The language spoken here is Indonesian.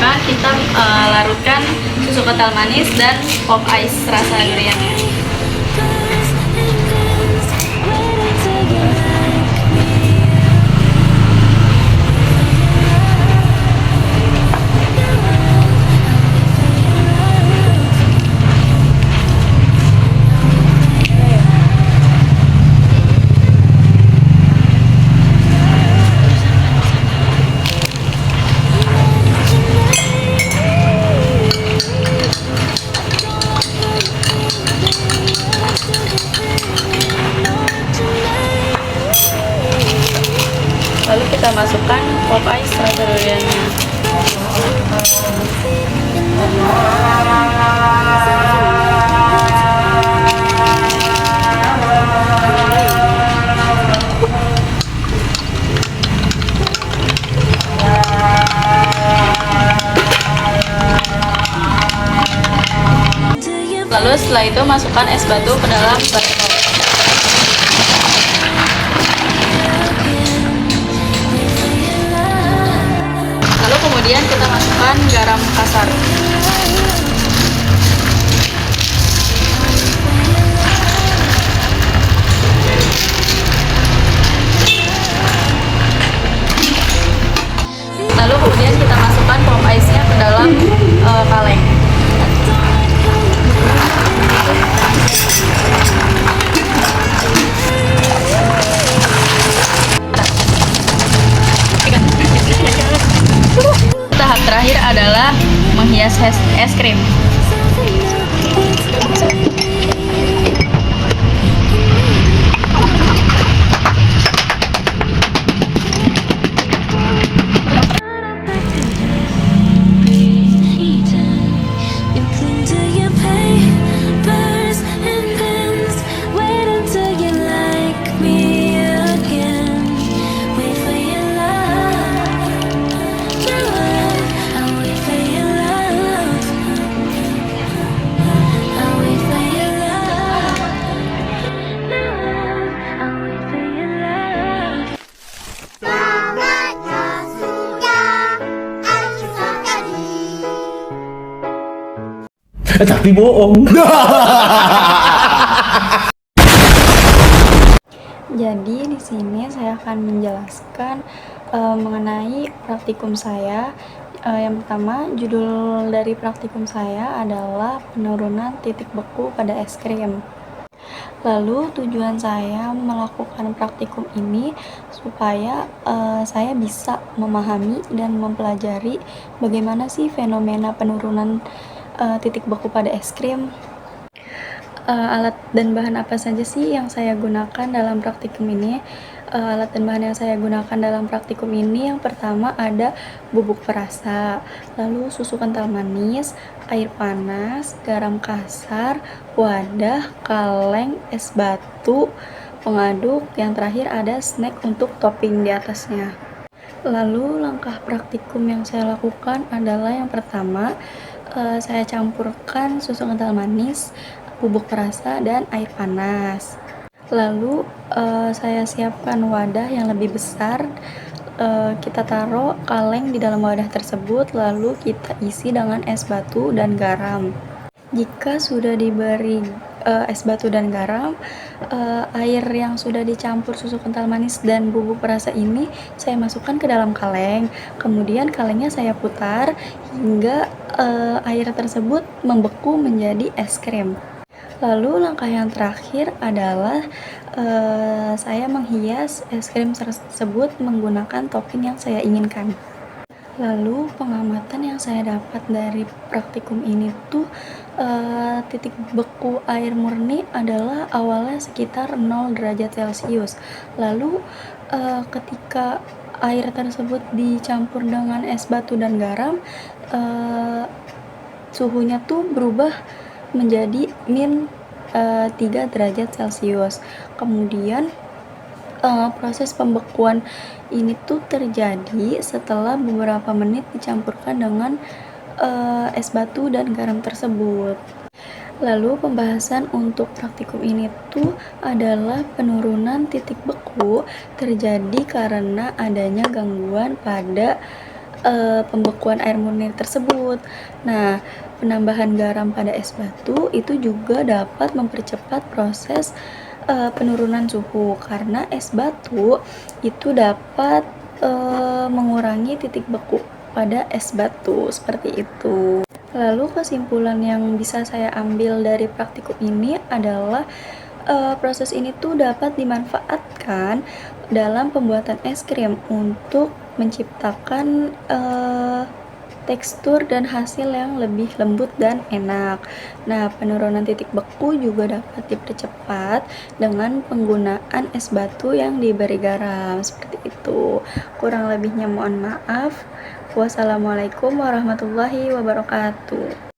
maka kita larutkan susu kental manis dan pop ice rasa duriannya. Lalu kita masukkan pop ice rasa duriannya. Lalu setelah itu masukkan es batu ke dalam batok. Lalu kemudian kita masukkan garam kasar. Lalu kemudian kita masukkan pop ice-nya ke dalam kaleng. Tahap terakhir adalah menghias es krim. Tapi bohong. Jadi di sini saya akan menjelaskan mengenai praktikum saya. Yang pertama, judul dari praktikum saya adalah penurunan titik beku pada es krim. Lalu tujuan saya melakukan praktikum ini supaya saya bisa memahami dan mempelajari bagaimana sih fenomena penurunan titik beku pada es krim. Alat dan bahan apa saja sih yang saya gunakan dalam praktikum ini? Alat dan bahan yang saya gunakan dalam praktikum ini, yang pertama ada bubuk perasa, lalu susu kental manis, air panas, garam kasar, wadah, kaleng, es batu, pengaduk, yang terakhir ada snack untuk topping di atasnya. Lalu langkah praktikum yang saya lakukan adalah yang pertama, saya campurkan susu kental manis, bubuk perasa, dan air panas. Lalu saya siapkan wadah yang lebih besar. Kita taruh kaleng di dalam wadah tersebut, lalu kita isi dengan es batu dan garam. Jika sudah diberi es batu dan garam, air yang sudah dicampur susu kental manis dan bubuk perasa ini saya masukkan ke dalam kaleng. Kemudian kalengnya saya putar hingga air tersebut membeku menjadi es krim. Lalu langkah yang terakhir adalah saya menghias es krim tersebut menggunakan topping yang saya inginkan. Lalu pengamatan yang saya dapat dari praktikum ini tuh titik beku air murni adalah awalnya sekitar 0 derajat Celcius. Lalu ketika air tersebut dicampur dengan es batu dan garam, suhunya tuh berubah menjadi min 3 derajat Celcius. Kemudian proses pembekuan ini tuh terjadi setelah beberapa menit dicampurkan dengan es batu dan garam tersebut. Lalu pembahasan untuk praktikum ini tuh adalah penurunan titik beku terjadi karena adanya gangguan pada pembekuan air murni tersebut. Nah, penambahan garam pada es batu itu juga dapat mempercepat proses penurunan suhu karena es batu itu dapat mengurangi titik beku pada es batu seperti itu. Lalu kesimpulan yang bisa saya ambil dari praktikum ini adalah proses ini tuh dapat dimanfaatkan dalam pembuatan es krim untuk menciptakan tekstur dan hasil yang lebih lembut dan enak. Nah, penurunan titik beku juga dapat dipercepat dengan penggunaan es batu yang diberi garam seperti itu. Kurang lebihnya mohon maaf. Wassalamualaikum warahmatullahi wabarakatuh.